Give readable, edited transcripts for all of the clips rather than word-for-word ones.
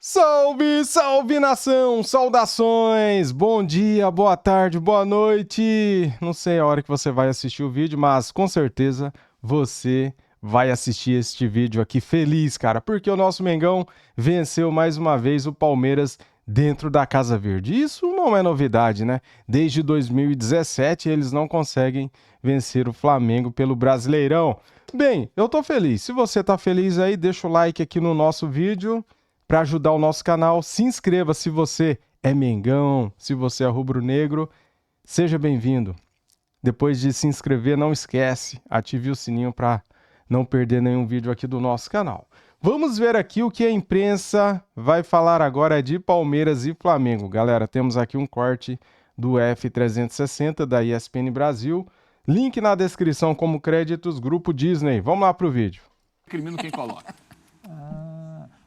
Salve, salve nação, saudações, bom dia, boa tarde, boa noite. Não sei a hora que você vai assistir o vídeo, mas com certeza você vai assistir este vídeo aqui feliz, cara, porque o nosso Mengão venceu mais uma vez o Palmeiras dentro da Casa Verde. Isso não é novidade, né? Desde 2017 eles não conseguem vencer o Flamengo pelo Brasileirão. Bem, eu tô feliz. Se você tá feliz aí, deixa o like aqui no nosso vídeo para ajudar o nosso canal. Se inscreva se você é Mengão, se você é rubro-negro. Seja bem-vindo. Depois de se inscrever, não esquece, ative o sininho para não perder nenhum vídeo aqui do nosso canal. Vamos ver aqui o que a imprensa vai falar agora de Palmeiras e Flamengo. Galera, temos aqui um corte do F360 da ESPN Brasil. Link na descrição como créditos, Grupo Disney. Vamos lá pro vídeo. Crimino quem coloca.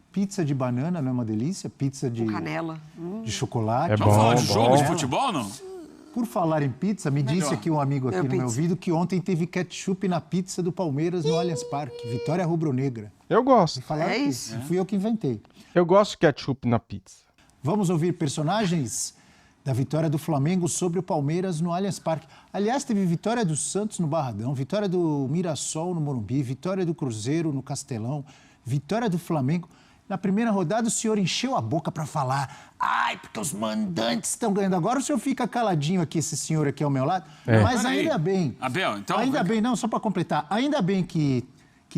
Pizza de banana não é uma delícia? Pizza de canela. de chocolate. É Vamos bom, falar de bom. jogo de futebol, não? Por falar em pizza, me disse aqui um amigo aqui no meu ouvido que ontem teve ketchup na pizza do Palmeiras no Allianz Parque. Vitória rubro-negra. Eu gosto. Falaram É que isso. fui eu que inventei. Eu gosto de ketchup na pizza. Vamos ouvir personagens da vitória do Flamengo sobre o Palmeiras no Allianz Parque. Aliás, teve vitória do Santos no Barradão, vitória do Mirassol no Morumbi, vitória do Cruzeiro no Castelão, vitória do Flamengo. Na primeira rodada, o senhor encheu a boca para falar. Ai, porque os mandantes estão ganhando. Agora o senhor fica caladinho aqui, esse senhor aqui ao meu lado. Mas Peraí. ainda bem. Abel, então... Ainda bem, não, só para completar. Ainda bem que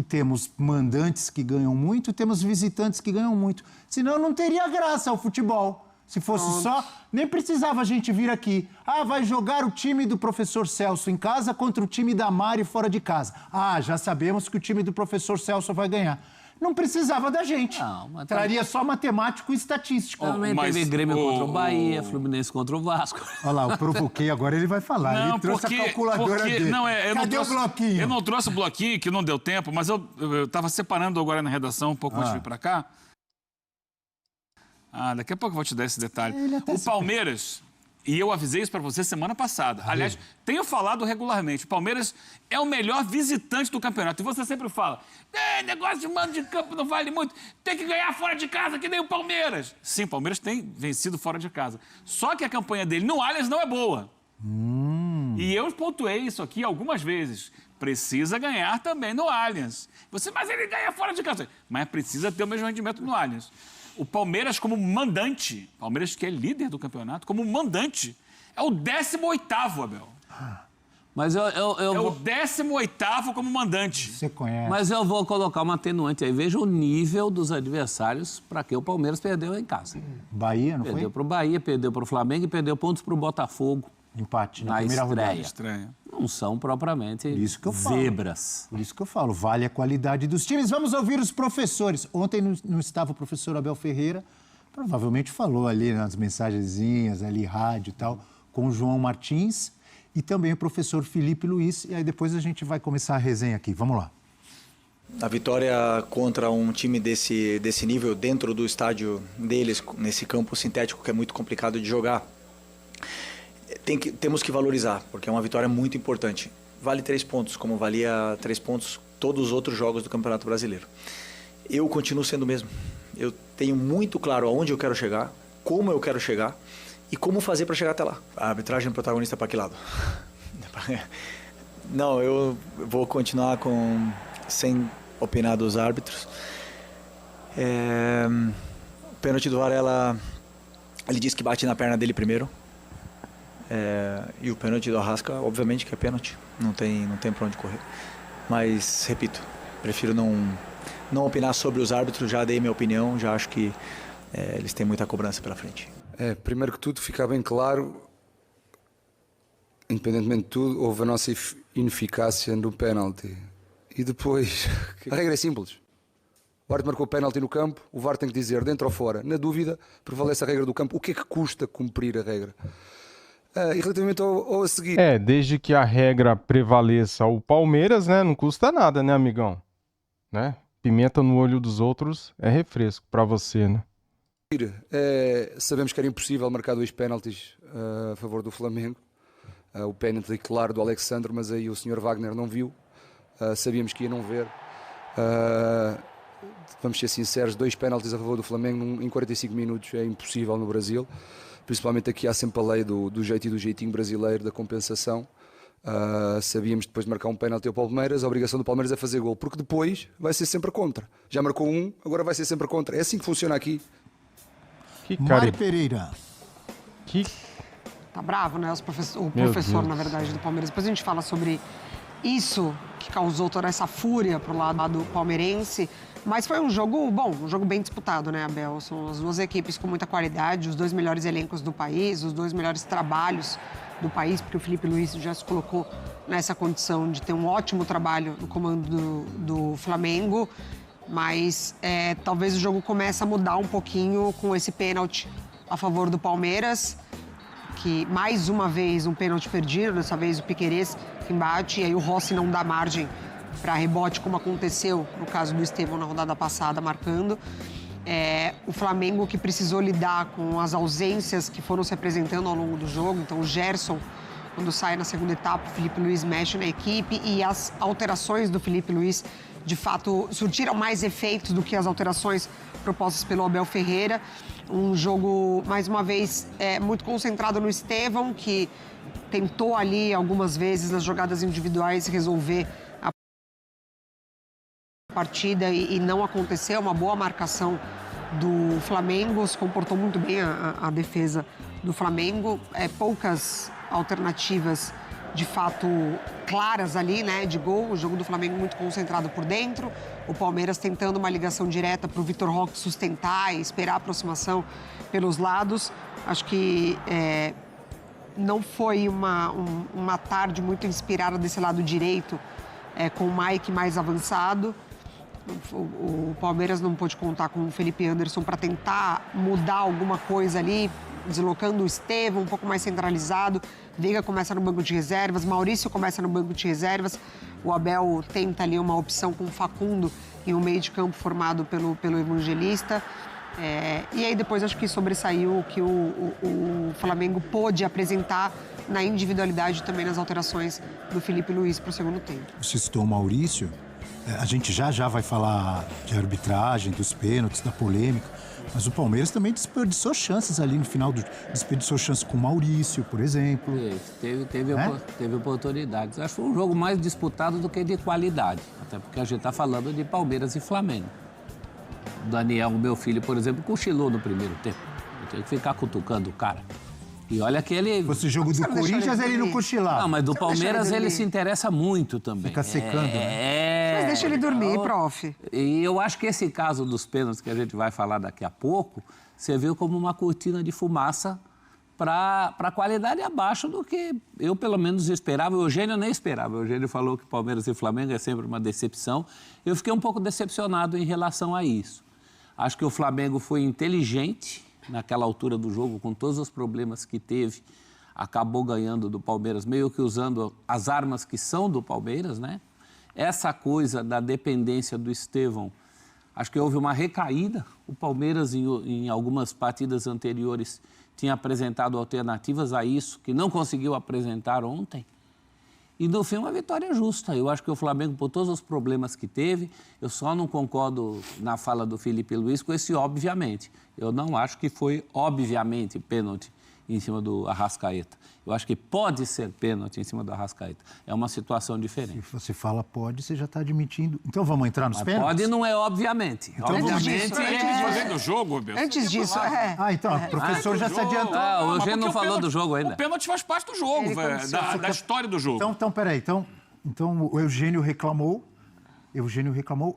temos mandantes que ganham muito e temos visitantes que ganham muito. Senão não teria graça o futebol. Se fosse só, nem precisava a gente vir aqui. Ah, vai jogar o time do professor Celso em casa contra o time da Mari fora de casa. Ah, já sabemos que o time do professor Celso vai ganhar. Não precisava da gente. Não, mas Traria só matemático e estatístico. Também mas teve Grêmio o- contra o Bahia, Fluminense contra o Vasco. Olha lá, eu provoquei, agora ele vai falar. Não, ele trouxe porque, a calculadora porque, dele. não, eu não Cadê trouxe, o bloquinho? Eu não trouxe o bloquinho, que não deu tempo, mas eu tava separando agora na redação, um pouco antes de vir pra cá. Ah, daqui a pouco eu vou te dar esse detalhe. Ele até O se- Palmeiras, e eu avisei isso pra você semana passada. Aliás, tenho falado regularmente, o Palmeiras é o melhor visitante do campeonato. E você sempre fala, negócio de mando de campo não vale muito, tem que ganhar fora de casa, que nem o Palmeiras. Sim, o Palmeiras tem vencido fora de casa. Só que a campanha dele no Allianz não é boa. E eu pontuei isso aqui algumas vezes. Precisa ganhar também no Allianz. Mas ele ganha fora de casa. Mas precisa ter o mesmo rendimento no Allianz. O Palmeiras, como mandante, Palmeiras que é líder do campeonato, como mandante, é o 18º, Abel. Mas eu É o vou, 18º como mandante. Você conhece. mas eu vou colocar uma atenuante aí. Veja o nível dos adversários para que o Palmeiras perdeu em casa. Bahia, não Perdeu foi? para o Bahia, perdeu para o Flamengo e perdeu pontos para o Botafogo. Empate na Na primeira estreia. rodada. Estranho. Não são propriamente Isso que eu falo. zebras. Por isso que eu falo, vale a qualidade dos times. Vamos ouvir os professores. Ontem não estava o professor Abel Ferreira, provavelmente falou ali nas mensagenzinhas, ali rádio e tal, com o João Martins e também o professor Felipe Luiz. E aí depois a gente vai começar a resenha aqui. Vamos lá. A vitória contra um time desse nível dentro do estádio deles, nesse campo sintético que é muito complicado de jogar, temos que valorizar, porque é uma vitória muito importante. Vale 3 pontos, como valia 3 pontos todos os outros jogos do Campeonato Brasileiro. Eu continuo sendo o mesmo. Eu tenho muito claro aonde eu quero chegar, como eu quero chegar e como fazer para chegar até lá. A arbitragem protagonista para que lado? Não, eu vou continuar sem opinar dos árbitros. O pênalti do Varela, ele disse que bate na perna dele primeiro. E o pênalti do Arrasca, obviamente que é pênalti, não tem para onde correr. Mas, repito, prefiro não opinar sobre os árbitros, já dei minha opinião, já acho que eles têm muita cobrança pela frente. Primeiro que tudo, ficar bem claro, independentemente de tudo, houve a nossa ineficácia no pênalti. E depois, a regra é simples. O árbitro marcou o pênalti no campo, o VAR tem que dizer dentro ou fora. Na dúvida, prevalece a regra do campo. O que é que custa cumprir a regra? E relativamente ao a seguir... Desde que a regra prevaleça o Palmeiras, né? Não custa nada, né, amigão? Né? Pimenta no olho dos outros é refresco pra você, né? Sabemos que era impossível marcar 2 pênaltis a favor do Flamengo. O pênalti claro do Alexandre, mas aí o Sr. Wagner não viu. Sabíamos que ia não ver. vamos ser sinceros, 2 penaltis a favor do Flamengo em 45 minutos é impossível no Brasil. Principalmente aqui há sempre a lei do jeito e do jeitinho brasileiro da compensação. Sabíamos depois de marcar um penalti ao Palmeiras, a obrigação do Palmeiras é fazer gol, porque depois vai ser sempre contra. Já marcou um, agora vai ser sempre contra. É assim que funciona aqui. Mari Pereira. Tá bravo, né? O professor, na verdade, do Palmeiras. Depois a gente fala sobre isso que causou toda essa fúria pro lado palmeirense. Mas foi um jogo bom, um jogo bem disputado, né, Abel? São as duas equipes com muita qualidade, os 2 melhores elencos do país, os 2 melhores trabalhos do país, porque o Felipe Luiz já se colocou nessa condição de ter um ótimo trabalho no comando do Flamengo. Mas talvez o jogo comece a mudar um pouquinho com esse pênalti a favor do Palmeiras, que mais uma vez um pênalti perdido, dessa vez o Piquerez que embate, e aí o Rossi não dá margem para rebote, como aconteceu no caso do Estevão na rodada passada, marcando. O Flamengo que precisou lidar com as ausências que foram se apresentando ao longo do jogo. Então o Gerson, quando sai na segunda etapa, o Felipe Luiz mexe na equipe e as alterações do Felipe Luiz, de fato, surtiram mais efeitos do que as alterações propostas pelo Abel Ferreira. Um jogo, mais uma vez, muito concentrado no Estevão, que tentou ali algumas vezes nas jogadas individuais resolver a partida e não aconteceu. Uma boa marcação do Flamengo, se comportou muito bem a defesa do Flamengo. Poucas alternativas de fato claras ali, né, de gol. O jogo do Flamengo muito concentrado por dentro. O Palmeiras tentando uma ligação direta para o Vitor Roque sustentar e esperar a aproximação pelos lados. Acho que não foi uma tarde muito inspirada desse lado direito, com o Mike mais avançado. O Palmeiras não pôde contar com o Felipe Anderson para tentar mudar alguma coisa ali, deslocando o Estevão um pouco mais centralizado. Veiga começa no banco de reservas, Maurício começa no banco de reservas. O Abel tenta ali uma opção com o Facundo em um meio de campo formado pelo Evangelista. E aí depois acho que sobressaiu o que o Flamengo pôde apresentar na individualidade também nas alterações do Felipe Luiz para o segundo tempo. Você citou o Maurício, a gente já vai falar de arbitragem, dos pênaltis, da polêmica, mas o Palmeiras também desperdiçou chances ali no final, desperdiçou chances com o Maurício, por exemplo. Teve oportunidades. Acho que foi um jogo mais disputado do que de qualidade, até porque a gente está falando de Palmeiras e Flamengo. O Daniel, meu filho, por exemplo, cochilou no primeiro tempo. Eu tenho que ficar cutucando o cara. E olha que ele... Esse jogo do Corinthians, ele não cochilava. Não, mas do Palmeiras ele se interessa muito também. Fica secando, né? Mas deixa ele dormir, prof. E eu acho que esse caso dos pênaltis que a gente vai falar daqui a pouco, você viu como uma cortina de fumaça para a qualidade abaixo do que eu, pelo menos, esperava. O Eugênio nem esperava. O Eugênio falou que Palmeiras e Flamengo é sempre uma decepção. Eu fiquei um pouco decepcionado em relação a isso. Acho que o Flamengo foi inteligente naquela altura do jogo, com todos os problemas que teve, acabou ganhando do Palmeiras, meio que usando as armas que são do Palmeiras, né? Essa coisa da dependência do Estevão, acho que houve uma recaída. O Palmeiras, em algumas partidas anteriores, tinha apresentado alternativas a isso, que não conseguiu apresentar ontem. E, no fim, uma vitória justa. Eu acho que o Flamengo, por todos os problemas que teve, eu só não concordo na fala do Felipe Luiz com esse obviamente. Eu não acho que foi, obviamente, pênalti em cima do Arrascaeta. Eu acho que pode ser pênalti em cima do Arrascaeta. É uma situação diferente. Se você fala pode, você já está admitindo. Então vamos entrar nos pênaltis? Pode não é obviamente. Então, Obviamente, antes de fazer do jogo, Bel. Antes disso, então, o professor já se adiantou. O Eugênio não falou do jogo ainda. O pênalti faz parte do jogo, da história do jogo. Então, peraí. Então, o Eugênio reclamou.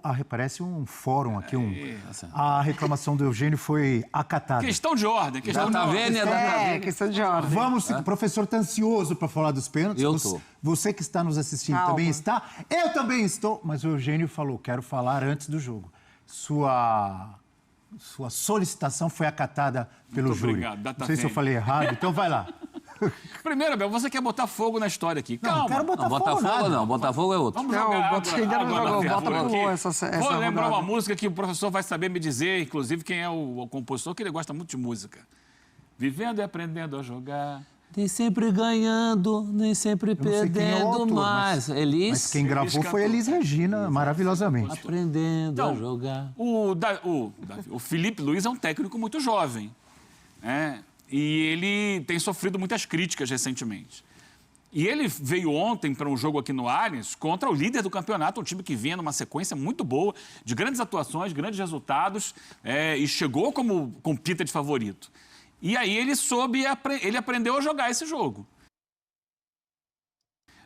Aparece um fórum aqui. A reclamação do Eugênio foi acatada. Questão de ordem. Questão de ordem. Questão de ordem. O professor está ansioso para falar dos pênaltis. Eu estou. Você que está nos assistindo também está. Eu também estou. Mas o Eugênio falou, quero falar antes do jogo. Sua solicitação foi acatada pelo Muito júri. obrigado. Não sei se eu falei errado, então vai lá. Primeiro, Bel, você quer botar fogo na história aqui. Calma. Não quero botar fogo nada. Não. Botafogo é outro. Vamos Não, jogar ainda não jogou. Bota pro gol essa Vou lembrar rodada. uma música que o professor vai saber me dizer, inclusive quem é o compositor, que ele gosta muito de música. Vivendo e aprendendo a jogar, Nem sempre ganhando, nem sempre Eu não sei quem é o perdendo autor, mais. mas quem gravou foi Elis Regina, maravilhosamente. Aprendendo Então, a jogar. O Felipe Luiz é um técnico muito jovem, né? E ele tem sofrido muitas críticas recentemente. E ele veio ontem para um jogo aqui no Allianz contra o líder do campeonato, um time que vinha numa sequência muito boa, de grandes atuações, grandes resultados, e chegou com pinta de favorito. E aí ele aprendeu a jogar esse jogo.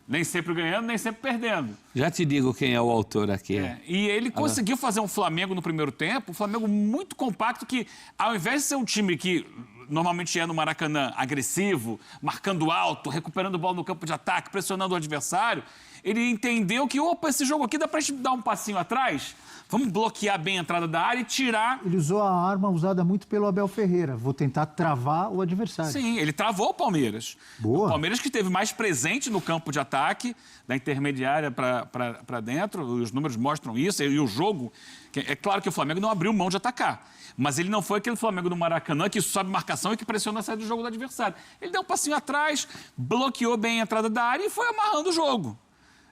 Nem sempre ganhando, nem sempre perdendo. Já te digo quem é o autor aqui. E ele conseguiu fazer um Flamengo no primeiro tempo, um Flamengo muito compacto, que ao invés de ser um time que normalmente é no Maracanã, agressivo, marcando alto, recuperando bola no campo de ataque, pressionando o adversário, ele entendeu que, opa, esse jogo aqui dá pra gente dar um passinho atrás, vamos bloquear bem a entrada da área e tirar... Ele usou a arma usada muito pelo Abel Ferreira. Vou tentar travar o adversário. Sim, ele travou o Palmeiras. Boa. O Palmeiras que esteve mais presente no campo de ataque, da intermediária para dentro, os números mostram isso, e o jogo... É claro que o Flamengo não abriu mão de atacar, mas ele não foi aquele Flamengo do Maracanã que sobe marcação e que pressiona a saída do jogo do adversário. Ele deu um passinho atrás, bloqueou bem a entrada da área e foi amarrando o jogo.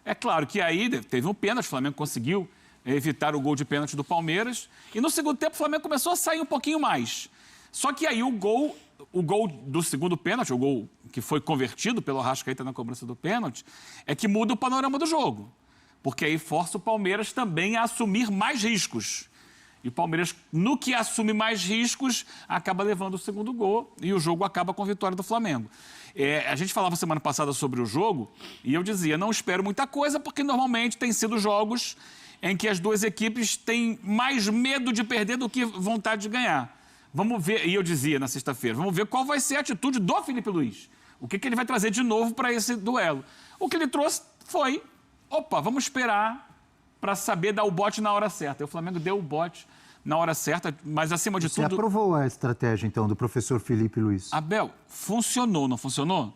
É claro que aí teve um pênalti, o Flamengo conseguiu evitar o gol de pênalti do Palmeiras. E no segundo tempo o Flamengo começou a sair um pouquinho mais. Só que aí o gol do segundo pênalti, o gol que foi convertido pelo Arrascaeta na cobrança do pênalti, é que muda o panorama do jogo. Porque aí força o Palmeiras também a assumir mais riscos. E o Palmeiras, no que assume mais riscos, acaba levando o segundo gol e o jogo acaba com a vitória do Flamengo. A gente falava semana passada sobre o jogo e eu dizia, não espero muita coisa, porque normalmente tem sido jogos em que as duas equipes têm mais medo de perder do que vontade de ganhar. Vamos ver, e eu dizia na sexta-feira, vamos ver qual vai ser a atitude do Felipe Luiz. O que ele vai trazer de novo para esse duelo. O que ele trouxe foi, opa, vamos esperar para saber dar o bote na hora certa. E o Flamengo deu o bote na hora certa, mas acima de Você tudo... aprovou a estratégia, então, do professor Felipe Luiz? Abel, funcionou, não funcionou?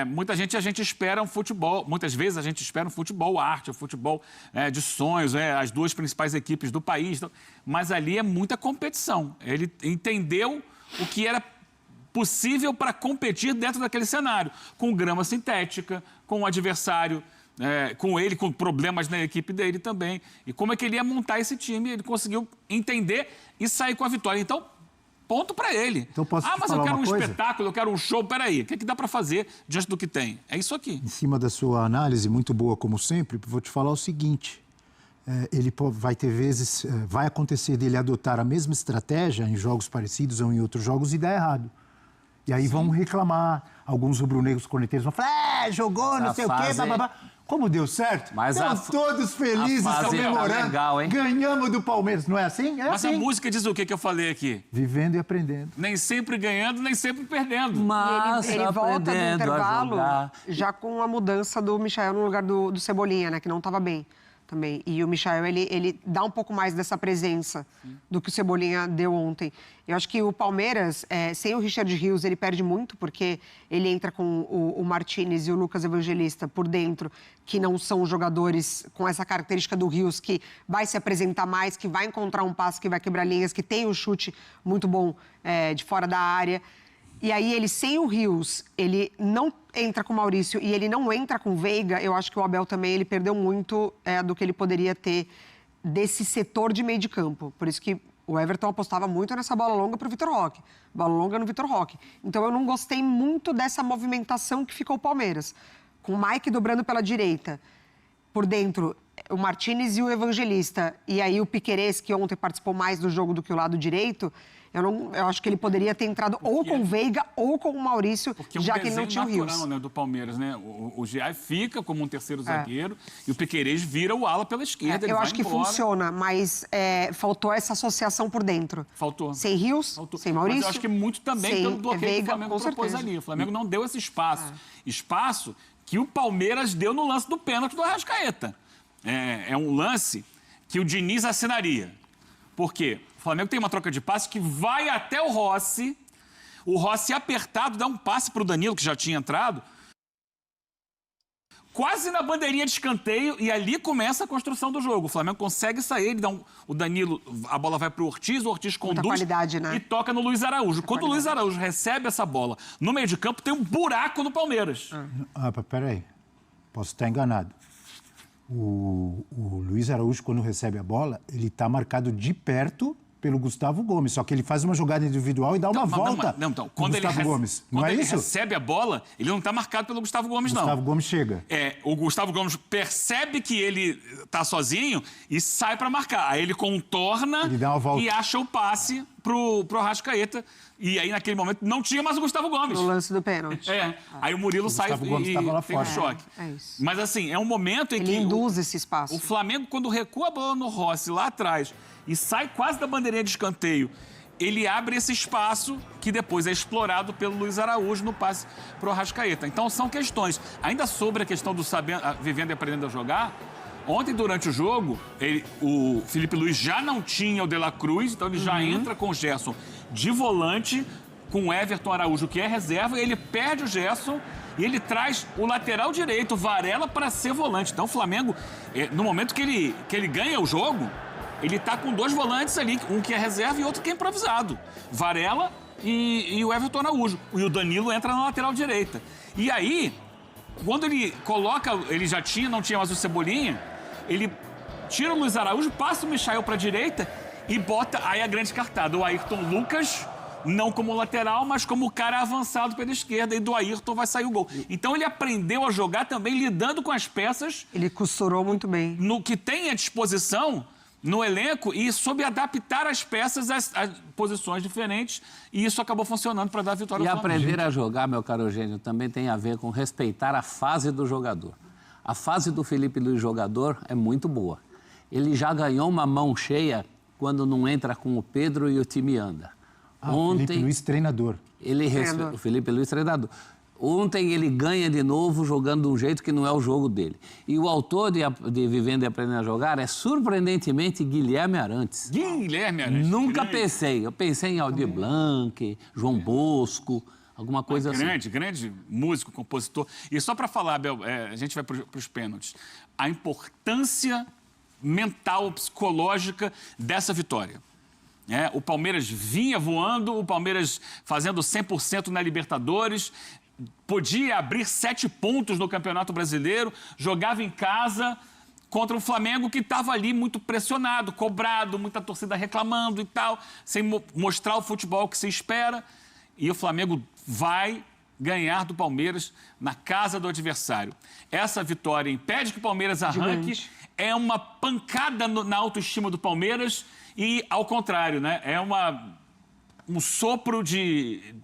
Muita gente espera um futebol, muitas vezes a gente espera um futebol arte, um futebol de sonhos, as duas principais equipes do país, mas ali é muita competição. Ele entendeu o que era possível para competir dentro daquele cenário, com grama sintética, com o adversário, com ele, com problemas na equipe dele também. E como é que ele ia montar esse time, ele conseguiu entender e sair com a vitória. Então, ponto para ele. Então, posso te mas eu falar quero uma um coisa? espetáculo, eu quero um show. Peraí, o que dá para fazer diante do que tem? É isso aqui. Em cima da sua análise, muito boa como sempre, vou te falar o seguinte. Ele vai ter vezes, vai acontecer dele adotar a mesma estratégia em jogos parecidos ou em outros jogos e dar errado. E aí vão reclamar, alguns rubro-negros corneteiros vão falar, jogou, não sei o quê, bababá. Como deu certo? Mas estão todos felizes, a fase comemorando. tá legal, hein? Ganhamos do Palmeiras, não é assim? É Mas assim. a música diz o que eu falei aqui? Vivendo e aprendendo. Nem sempre ganhando, nem sempre perdendo. Mas Ele volta do aprendendo a intervalo jogar. já com a mudança do Michael no lugar do Cebolinha, né? Que não estava bem também. E o Michael, ele dá um pouco mais dessa presença do que o Cebolinha deu ontem. Eu acho que o Palmeiras, sem o Richard Rios, ele perde muito, porque ele entra com o Martínez e o Lucas Evangelista por dentro, que não são jogadores com essa característica do Rios, que vai se apresentar mais, que vai encontrar um passe, que vai quebrar linhas, que tem um chute muito bom de fora da área. E aí, ele sem o Rios, ele não entra com o Maurício e ele não entra com o Veiga, eu acho que o Abel também ele perdeu muito do que ele poderia ter desse setor de meio de campo. Por isso que o Everton apostava muito nessa bola longa para o Vitor Roque. Bola longa no Vitor Roque. Então, eu não gostei muito dessa movimentação que ficou o Palmeiras. Com o Mike dobrando pela direita. Por dentro, o Martínez e o Evangelista. E aí, o Piquerez, que ontem participou mais do jogo do que o lado direito... Eu acho que ele poderia ter entrado ou com o Veiga ou com o Maurício, já que ele não tinha o Rios. Natural, né, do Palmeiras, né? O Giai fica como um terceiro zagueiro e o Piquerez vira o ala pela esquerda. Eu acho que funciona, mas faltou essa associação por dentro. Faltou. Sem Rios, sem Maurício. Mas eu acho que muito também pelo bloqueio Veiga, que o Flamengo propôs certeza. ali. O Flamengo não deu esse espaço. Espaço que o Palmeiras deu no lance do pênalti do Arrascaeta. É um lance que o Diniz assinaria. Por quê? O Flamengo tem uma troca de passe que vai até o Rossi apertado dá um passe para o Danilo, que já tinha entrado. quase na bandeirinha de escanteio, e ali começa a construção do jogo. O Flamengo consegue sair, ele dá o Danilo, a bola vai pro Ortiz, o Ortiz conduz qualidade, né? e toca no Luiz Araújo. Quando o Luiz Araújo recebe essa bola no meio de campo, tem um buraco no Palmeiras. Peraí, posso estar enganado. O Luiz Araújo, quando recebe a bola, ele está marcado de perto pelo Gustavo Gomes, só que ele faz uma jogada individual e dá uma volta Então, quando ele Gomes. Não quando é ele isso? recebe a bola, ele não está marcado pelo Gustavo Gomes, não. Gustavo Gomes chega. O Gustavo Gomes percebe que ele tá sozinho e sai para marcar. Aí ele contorna Ele dá uma volta. e acha o passe pro Arrascaeta. E aí, naquele momento, não tinha mais o Gustavo Gomes. No lance do pênalti. Aí o Murilo sai Gustavo Gomes tava lá tem um fora. choque. É isso. Mas assim, é um momento em Ele que induz esse espaço. o Flamengo, quando recua a bola no Rossi lá atrás e sai quase da bandeirinha de escanteio, ele abre esse espaço que depois é explorado pelo Luiz Araújo no passe pro Arrascaeta. Então são questões. Ainda sobre a questão do vivendo e aprendendo a jogar, ontem durante o jogo, o Felipe Luiz já não tinha o De La Cruz, então ele já entra com o Gerson de volante, com o Everton Araújo, que é reserva, ele perde o Gerson e ele traz o lateral direito, o Varela, para ser volante. Então o Flamengo, no momento que ele ganha o jogo, ele tá com dois volantes ali, um que é reserva e outro que é improvisado. Varela e o Everton Araújo. E o Danilo entra na lateral direita. E aí, quando ele coloca, ele já não tinha mais o Cebolinha, ele tira o Luiz Araújo, passa o Michael para a direita e bota aí a grande cartada. O Ayrton Lucas, não como lateral, mas como cara avançado pela esquerda, e do Ayrton vai sair o gol. Então ele aprendeu a jogar também lidando com as peças. Ele costurou muito bem. No que tem à disposição no elenco e soube adaptar as peças às posições diferentes, e isso acabou funcionando para dar a vitória E ao Flamengo. aprender a jogar, meu caro Eugênio, também tem a ver com respeitar a fase do jogador. A fase do Felipe Luiz jogador é muito boa. Ele já ganhou uma mão cheia quando não entra com o Pedro e o time anda. Felipe Luiz, treinador. O Felipe Luiz, treinador. Ontem ele ganha de novo jogando de um jeito que não é o jogo dele. E o autor de Vivendo e Aprendendo a Jogar é, surpreendentemente, Guilherme Arantes. Guilherme Arantes. Nunca pensei. Eu pensei em Aldir Blanc, João Bosco, alguma coisa assim. Grande músico, compositor. E só para falar, Abel, a gente vai para os pênaltis. A importância mental, psicológica dessa vitória. O Palmeiras vinha voando, o Palmeiras fazendo 100% na Libertadores, podia abrir 7 pontos no Campeonato Brasileiro, jogava em casa contra um Flamengo que estava ali muito pressionado, cobrado, muita torcida reclamando e tal, sem mostrar o futebol que se espera. E o Flamengo vai ganhar do Palmeiras na casa do adversário. Essa vitória impede que o Palmeiras arranque, é uma pancada na autoestima do Palmeiras e, ao contrário, né? É um sopro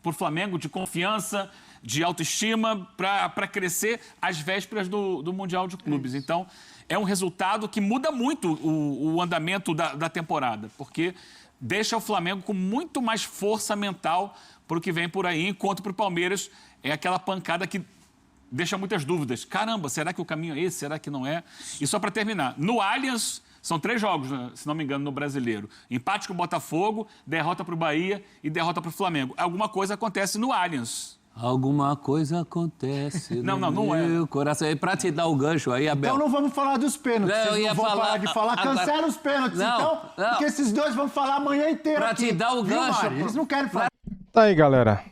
para o Flamengo de confiança, de autoestima para crescer às vésperas do Mundial de Clubes. Então, é um resultado que muda muito o andamento da temporada, porque deixa o Flamengo com muito mais força mental para o que vem por aí, enquanto para o Palmeiras é aquela pancada que deixa muitas dúvidas. Caramba, será que o caminho é esse? Será que não é? E só para terminar, no Allianz, são 3 jogos, né, se não me engano, no Brasileiro. Empate com o Botafogo, derrota para o Bahia e derrota para o Flamengo. Alguma coisa acontece no Allianz. Alguma coisa acontece Não é. meu coração. E para te dar o gancho aí, Abel... Então não vamos falar dos pênaltis. Não, Vocês não vão parar de falar. Cancela os pênaltis, Não. porque esses dois vão falar a manhã inteira Pra aqui. te dar o Viu, gancho, Mário? Eles não querem falar. Tá aí, galera.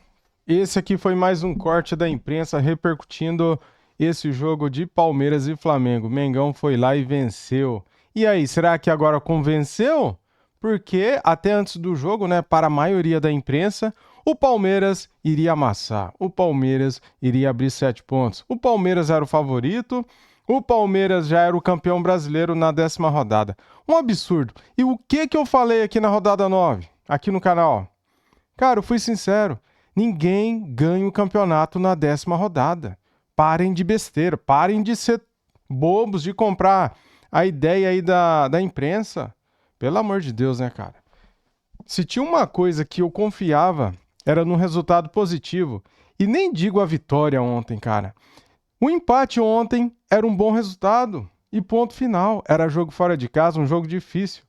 Esse aqui foi mais um corte da imprensa repercutindo esse jogo de Palmeiras e Flamengo. Mengão foi lá e venceu. E aí, será que agora convenceu? Porque até antes do jogo, né, para a maioria da imprensa, o Palmeiras iria amassar. O Palmeiras iria abrir 7 pontos. O Palmeiras era o favorito. O Palmeiras já era o campeão brasileiro na 10ª rodada. Um absurdo. E o que eu falei aqui na rodada 9? Aqui no canal? Cara, eu fui sincero. Ninguém ganha o campeonato na 10ª rodada. Parem de besteira. Parem de ser bobos, de comprar a ideia aí da imprensa. Pelo amor de Deus, né, cara? Se tinha uma coisa que eu confiava, era num resultado positivo. E nem digo a vitória ontem, cara. O empate ontem era um bom resultado. E ponto final. Era jogo fora de casa, um jogo difícil.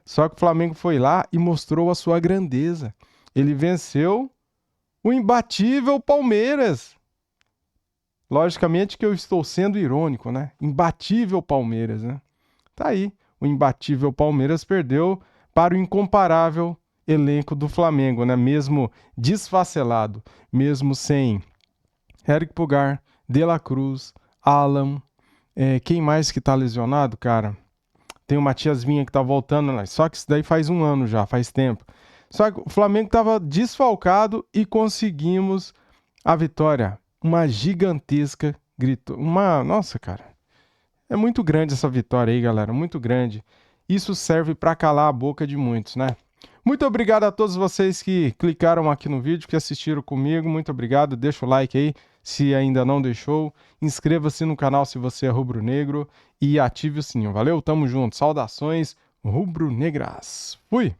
Só que o Flamengo foi lá e mostrou a sua grandeza. Ele venceu o imbatível Palmeiras. Logicamente que eu estou sendo irônico, né? Imbatível Palmeiras, né? Tá aí, o imbatível Palmeiras perdeu para o incomparável elenco do Flamengo, né? Mesmo desfacelado, mesmo sem Eric Pulgar, De La Cruz, Alan, quem mais que tá lesionado, cara? Tem o Matias Vinha que tá voltando, né? Só que isso daí faz um ano já, faz tempo. Só que o Flamengo tava desfalcado e conseguimos a vitória. Uma gigantesca nossa, cara. É muito grande essa vitória aí, galera, muito grande. Isso serve para calar a boca de muitos, né? Muito obrigado a todos vocês que clicaram aqui no vídeo, que assistiram comigo. Muito obrigado. Deixa o like aí se ainda não deixou. Inscreva-se no canal se você é rubro-negro e ative o sininho. Valeu, tamo junto. Saudações rubro-negras. Fui!